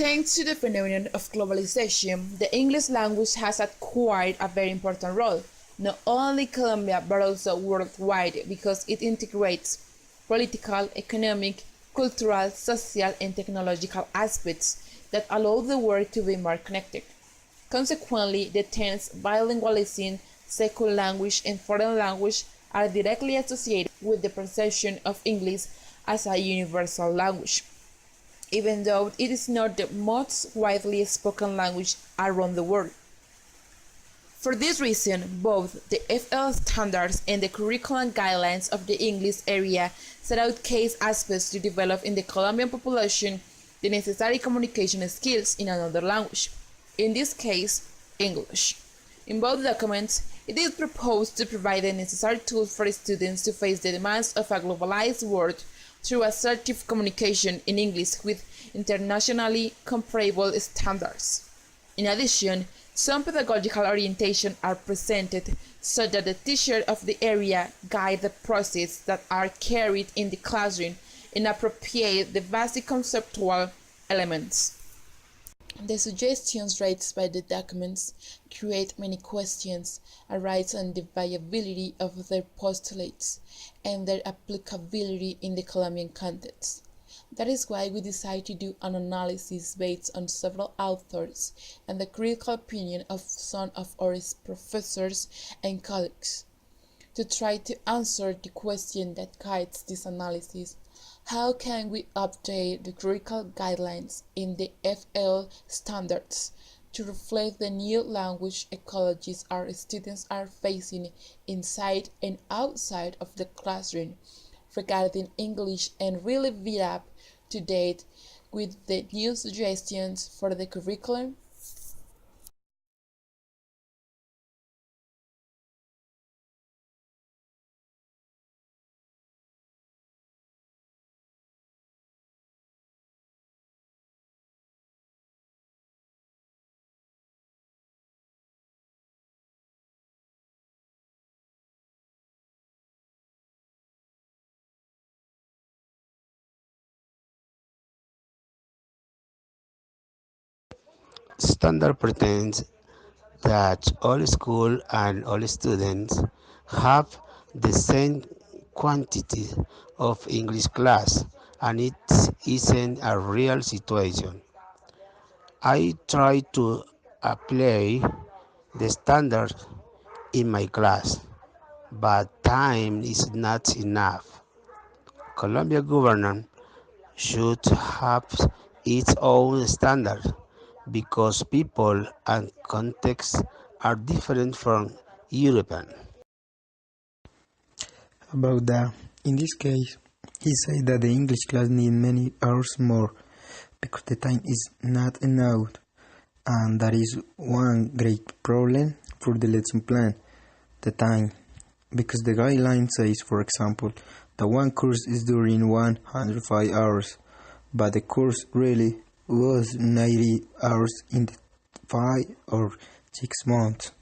Thanks to the phenomenon of globalization, the English language has acquired a very important role, not only in Colombia but also worldwide because it integrates political, economic, cultural, social, and technological aspects that allow the world to be more connected. Consequently, the terms bilingualism, second language, and foreign language are directly associated with the perception of English as a universal language, even though it is not the most widely spoken language around the world. For this reason, both the FL standards and the curriculum guidelines of the English area set out key aspects to develop in the Colombian population the necessary communication skills in another language, in this case, English. In both documents, it is proposed to provide the necessary tools for students to face the demands of a globalized world through assertive communication in English with internationally comparable standards. In addition, some pedagogical orientation are presented so that the teacher of the area guide the process that are carried in the classroom and appropriate the basic conceptual elements. The suggestions raised by the documents create many questions arising on the viability of their postulates and their applicability in the Colombian context. That is why we decided to do an analysis based on several authors and the critical opinion of some of our professors and colleagues. To try to answer the question that guides this analysis, how can we update the curriculum guidelines in the FL standards to reflect the new language ecologies our students are facing inside and outside of the classroom regarding English and really be up to date with the new suggestions for the curriculum? Standard pretends that all schools and all students have the same quantity of English class, and it isn't a real situation. I try to apply the standard in my class, but time is not enough. Colombia government should have its own standard because people and contexts are different from European. About that, in this case, he said that the English class need many hours more because the time is not enough, and that is one great problem for the lesson plan, the time, because the guideline says, for example, that one course is during 105 hours, but the course really was 90 hours in the 5 or 6 months.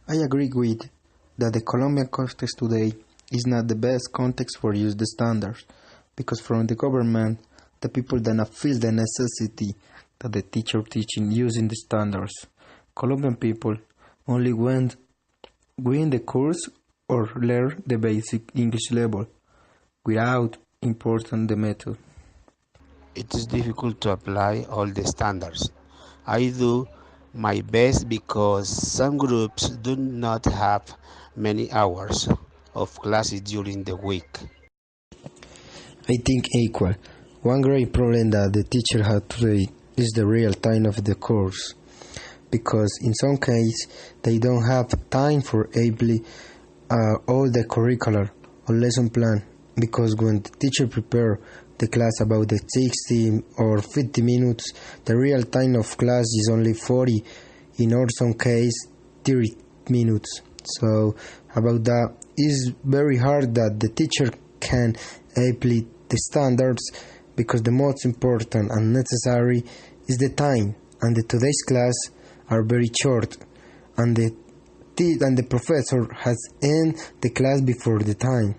I agree with that the Colombian context today is not the best context for use the standards, because from the government, the people do not feel the necessity that the teacher teaching using the standards. Colombian people only win the course or learn the basic English level without important the method. It is difficult to apply all the standards. I do my best because some groups do not have many hours of classes during the week. I think equal. One great problem that the teacher had today is the real time of the course, because in some cases they don't have time for able all the curricular or lesson plan, because when the teacher prepare the class about the 60 or 50 minutes, the real time of class is only 40, in or some case 30 minutes. So about that, it's very hard that the teacher can apply the standards, because the most important and necessary is the time, and the today's class are very short, and the professor has end the class before the time.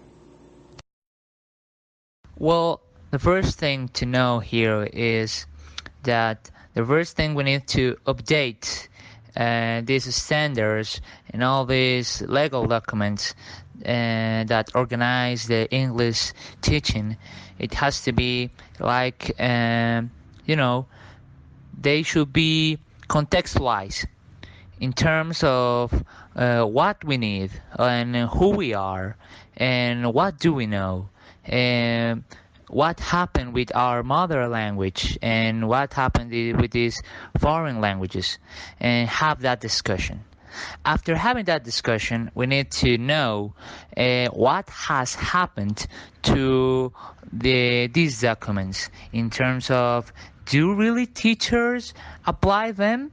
Well, the first thing to know here is that the first thing we need to update these standards and all these legal documents that organize the English teaching. It has to be like, they should be contextualized in terms of what we need and who we are and what do we know and what happened with our mother language and what happened with these foreign languages, and have that discussion. After having that discussion, we need to know what has happened to these documents in terms of, do really teachers apply them?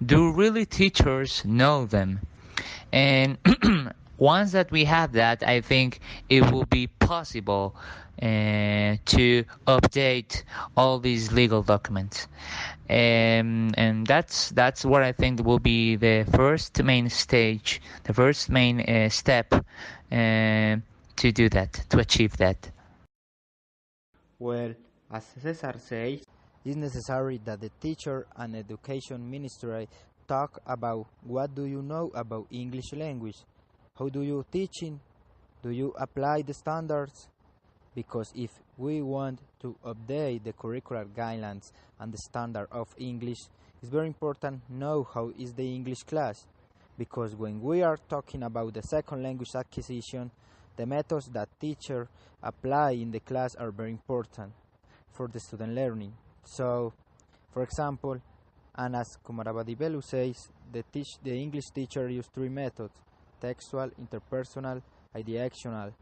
Do really teachers know them? And once that we have that, I think it will be possible to update all these legal documents. And that's what I think will be the first main stage, the first main step to do that, to achieve that. Well, as Cesar says, it's necessary that the teacher and education ministry talk about what do you know about English language, how do you teaching, do you apply the standards? Because if we want to update the curricular guidelines and the standard of English, it's very important know how is the English class, because when we are talking about the second language acquisition, the methods that teachers apply in the class are very important for the student learning. So, for example, and as Kumarabadibelu says, the English teacher used three methods: textual, interpersonal, ideational.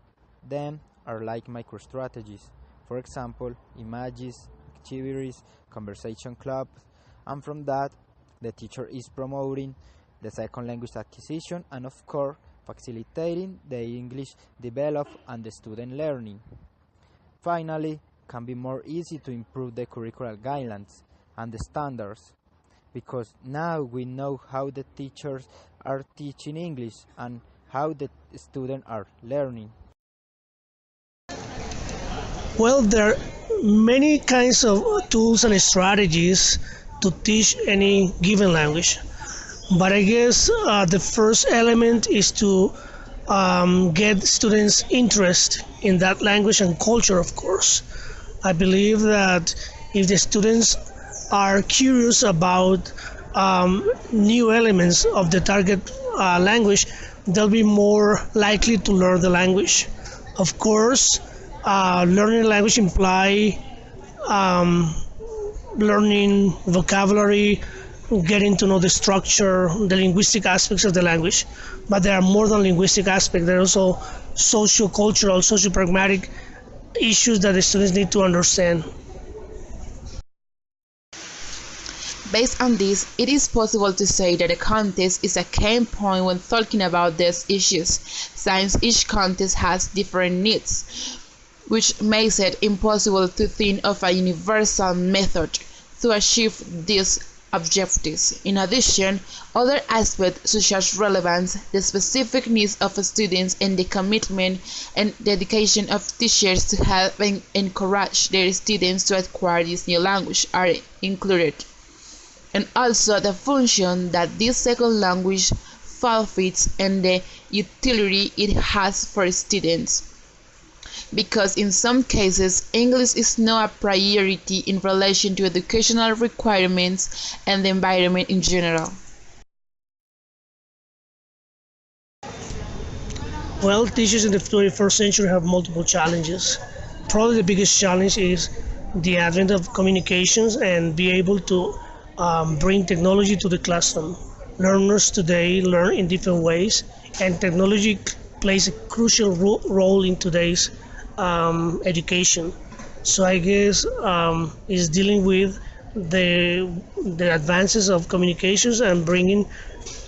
Them are like micro-strategies. For example, images, activities, conversation clubs, and from that, the teacher is promoting the second language acquisition and, of course, facilitating the English develop and the student learning. Finally, can be more easy to improve the curricular guidelines and the standards, because now we know how the teachers are teaching English and how the students are learning. Well, there are many kinds of tools and strategies to teach any given language. But I guess the first element is to get students' interest in that language and culture, of course. I believe that if the students are curious about new elements of the target language, they'll be more likely to learn the language. Of course, learning a language imply learning vocabulary, getting to know the structure, the linguistic aspects of the language. But there are more than linguistic aspects. There are also socio-cultural, socio-pragmatic issues that the students need to understand. Based on this, it is possible to say that a context is a key point when talking about these issues, since each context has different needs, which makes it impossible to think of a universal method to achieve these objectives. In addition, other aspects such as relevance, the specific needs of students, and the commitment and dedication of teachers to help and encourage their students to acquire this new language are included, and also the function that this second language fulfills and the utility it has for students. Because in some cases, English is not a priority in relation to educational requirements and the environment in general. Well, teachers in the 21st century have multiple challenges. Probably the biggest challenge is the advent of communications and be able to bring technology to the classroom. Learners today learn in different ways, and technology plays a crucial role in today's education. So I guess is dealing with the advances of communications and bringing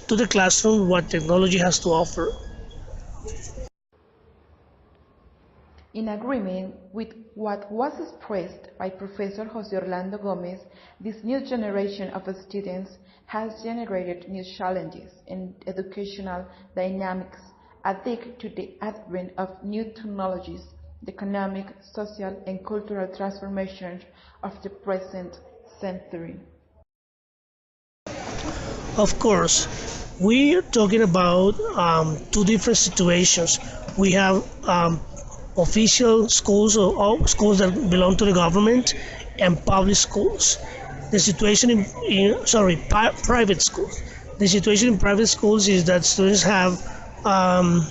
to the classroom what technology has to offer. In agreement with what was expressed by Professor Jose Orlando Gomez, this new generation of students has generated new challenges in educational dynamics, addicted to the advent of new technologies, the economic, social, and cultural transformations of the present century. Of course, we're talking about two different situations. We have official schools or schools that belong to the government and public schools. The situation private schools. The situation in private schools is that students have um,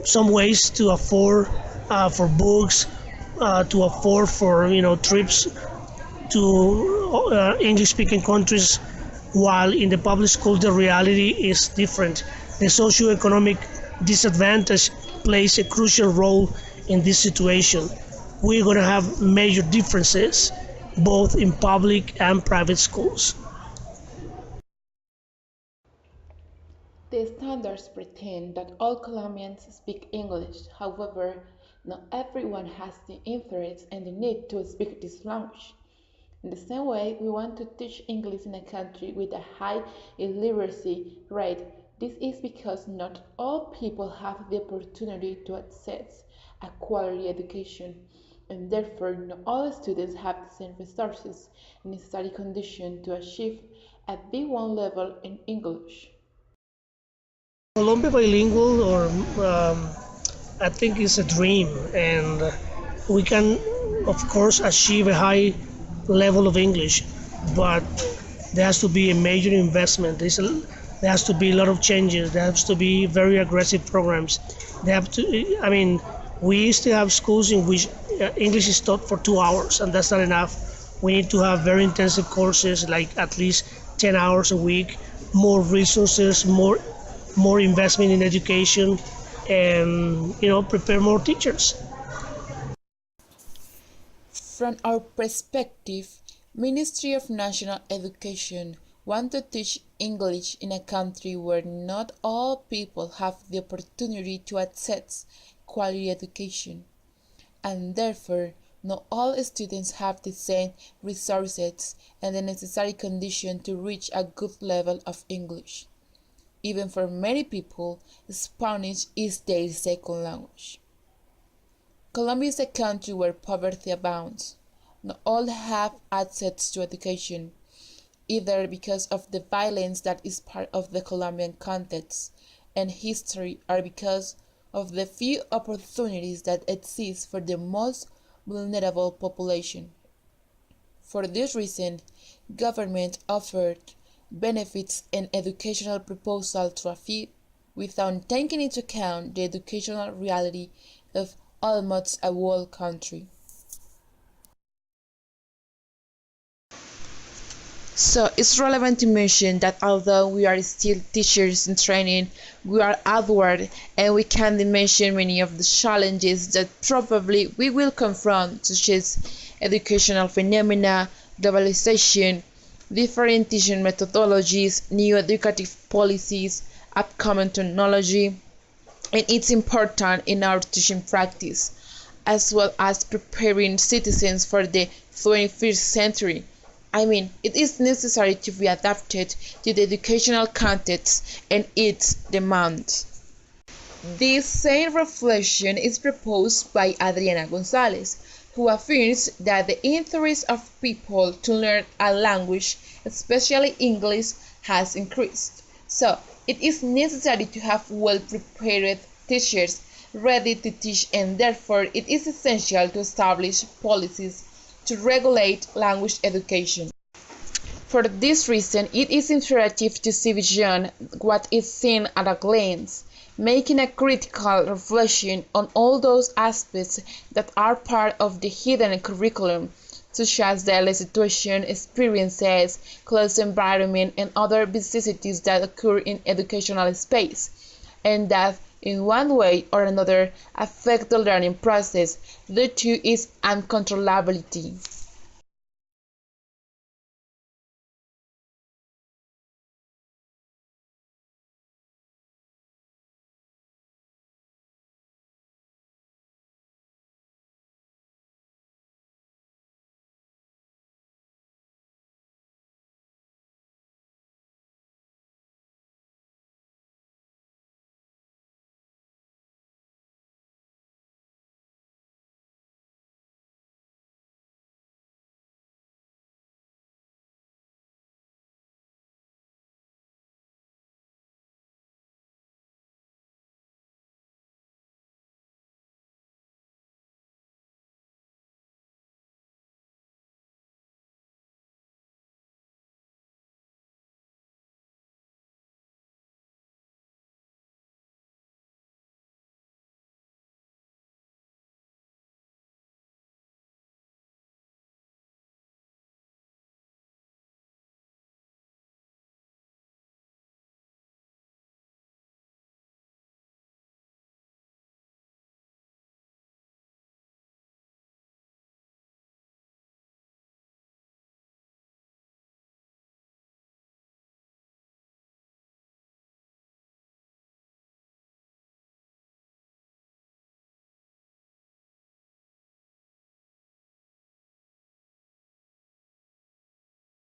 some ways to afford for books, to afford for trips to English-speaking countries, while in the public school the reality is different. The socioeconomic disadvantage plays a crucial role in this situation. We're going to have major differences both in public and private schools. The standards pretend that all Colombians speak English. However, not everyone has the interest and the need to speak this language. In the same way, we want to teach English in a country with a high illiteracy rate. This is because not all people have the opportunity to access a quality education, and therefore not all students have the same resources and necessary conditions to achieve a B1 level in English. Colombia bilingual, or I think, is a dream, and we can, of course, achieve a high level of English, but there has to be a major investment. There has to be a lot of changes. There has to be very aggressive programs. They have to. I mean, we used to have schools in which English is taught for 2 hours, and that's not enough. We need to have very intensive courses, like at least 10 hours a week, more resources, more investment in education, and prepare more teachers. From our perspective, Ministry of National Education want to teach English in a country where not all people have the opportunity to access quality education, and therefore not all students have the same resources and the necessary conditions to reach a good level of English. Even for many people, Spanish is their second language. Colombia is a country where poverty abounds. Not all have access to education, either because of the violence that is part of the Colombian context and history, or because of the few opportunities that exist for the most vulnerable population. For this reason, government offered benefits and educational proposals to a few, without taking into account the educational reality of almost a whole country. So it's relevant to mention that although we are still teachers in training, we are outward and we can mention many of the challenges that probably we will confront, such as educational phenomena, globalization, different teaching methodologies, new educative policies, upcoming technology, and it's important in our teaching practice, as well as preparing citizens for the 21st century. I mean, it is necessary to be adapted to the educational context and its demands. This same reflection is proposed by Adriana Gonzalez, who affirms that the interest of people to learn a language, especially English, has increased. So, it is necessary to have well-prepared teachers ready to teach, and therefore it is essential to establish policies to regulate language education. For this reason, it is imperative to see beyond what is seen at a glance, making a critical reflection on all those aspects that are part of the hidden curriculum, such as daily situation, experiences, close environment, and other vicissitudes that occur in educational space, and that in one way or another affect the learning process. The two is uncontrollability.